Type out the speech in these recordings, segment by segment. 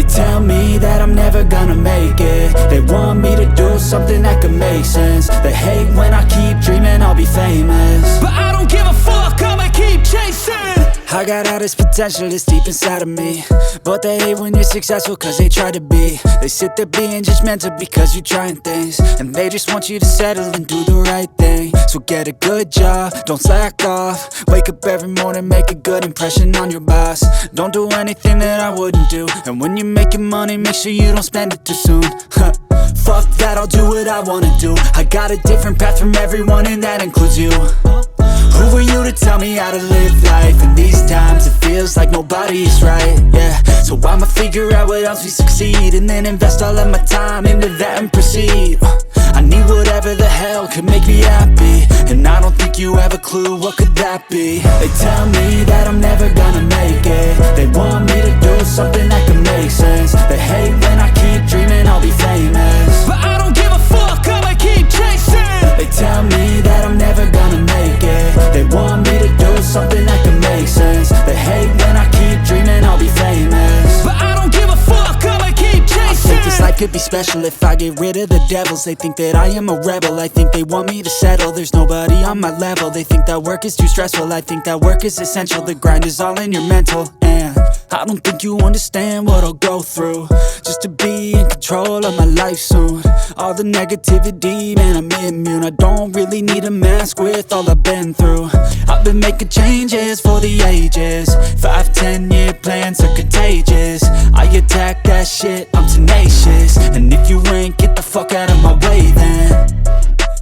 They tell me that I'm never gonna make it. They want me to do something that could make sense. They hate when I keep dreaming I'll be famous, but I don't give a fuck, I'ma keep chasing. I got all this potential that's deep inside of me, but they hate when you're successful cause they try to be. They sit there being judgmental because you're trying things, and they just want you to settle and do the right thing. So get a good job, don't slack off. Wake up every morning, make a good impression on your boss. Don't do anything that I wouldn't do, and when you're making money, make sure you don't spend it too soon. Fuck that, I'll do what I wanna do. I got a different path from everyone, and that includes you. Who are you to tell me how to live life? In these times it feels like nobody's right, yeah. So I'ma figure out what else we succeed, and then invest all of my time into that and proceed. I need whatever the hell could make me happy, and I don't think you have a clue what could that be. They tell me that I'm never gonna make it. They want me to do something that could make sense. They hate when I keep dreaming I'll be famous, but I don't give a fuck, I'ma keep chasing. They tell me that I'm never gonna make it. They want me to do something that can make sense. They hate when I keep dreaming I'll be famous, but I don't give a fuck, I'ma keep chasing. I think this life could be special if I get rid of the devils. They think that I am a rebel, I think they want me to settle. There's nobody on my level. They think that work is too stressful, I think that work is essential. The grind is all in your mental, and I don't think you understand what I'll go through just to be in control of my life soon. All the negativity, man, I'm immune. I don't really need a mask with all I've been through. I've been making changes for the ages. 5-10 year plans are contagious. I attack that shit, I'm tenacious. And if you ain't, get the fuck out of my way then.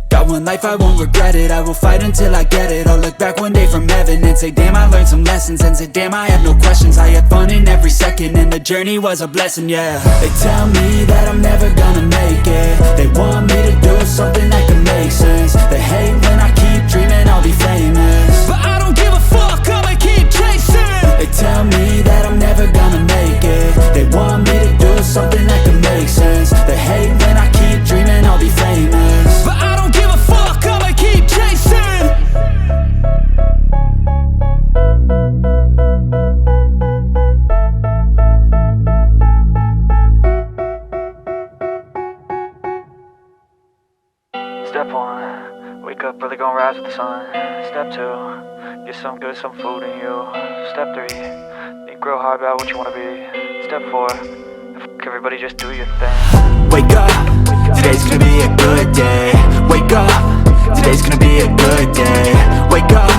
Got one life, I won't regret it. I will fight until I get it. I'll look back one day from heaven and say, damn, I learned some lessons. And say, damn, I have no questions. I had fun in every second, and the journey was a blessing, yeah. They tell me that I'm never gonna make it. They want me to do something that can make sense. They hate when I keep dreaming I'll be famous, but I don't give a fuck, I'ma keep chasing. They tell me that I'm never gonna make it. They want me to do something that can make sense. They hate when I keep dreaming I'll be famous, but I don't give a fuck, I'ma keep chasing. Step 1, wake up early, gonna rise with the sun. Step 2, get some good, some food in you. Step 3, think real hard about what you wanna be. Step 4, fuck everybody, just do your thing. Wake up, today's gonna be a good day. Wake up, today's gonna be a good day. Wake up,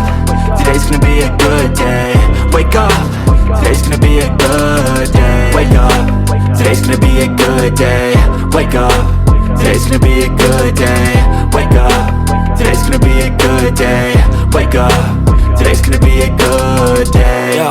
today's gonna be a good day. Wake up, today's gonna be a good day. Wake up, today's gonna be a good day. Wake up, today's gonna be a good day. Wake up, today's gonna be a good day. Wake up, today's gonna be a good day. Yo,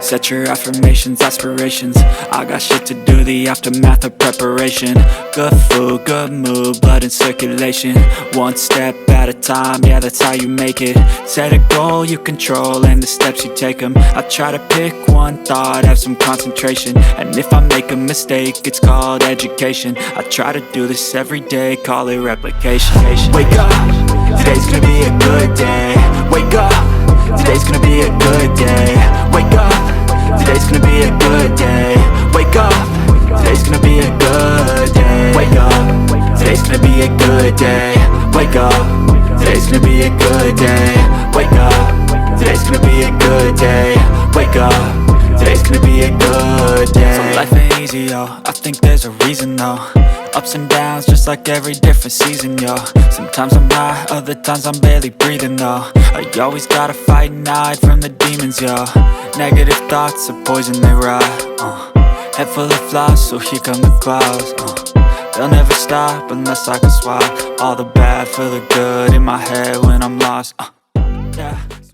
set your affirmations, aspirations. I got shit to do, the aftermath of preparation. Good food, good mood, blood in circulation. One step at a time, yeah, that's how you make it. Set a goal you control and the steps you take them. I try to pick one thought, have some concentration. And if I make a mistake, it's called education. I try to do this every day, call it replication. Wake up, today's gonna be a good day. Wake up, today's gonna be a good day. Wake up, today's gonna be a good day. Wake up, today's gonna be a good day. Wake up, today's gonna be a good day. Wake up, today's gonna be a good day. Wake up, today's gonna be a good day. Wake up, today's gonna be a good day. So life ain't easy, yo, I think there's a reason though. Ups and downs, just like every different season, yo. Sometimes I'm high, other times I'm barely breathing, though. I always gotta fight and hide from the demons, yo. Negative thoughts are poison, they rot, Head full of flies, so here come the clouds, They'll never stop unless I can swap all the bad for the good in my head when I'm lost,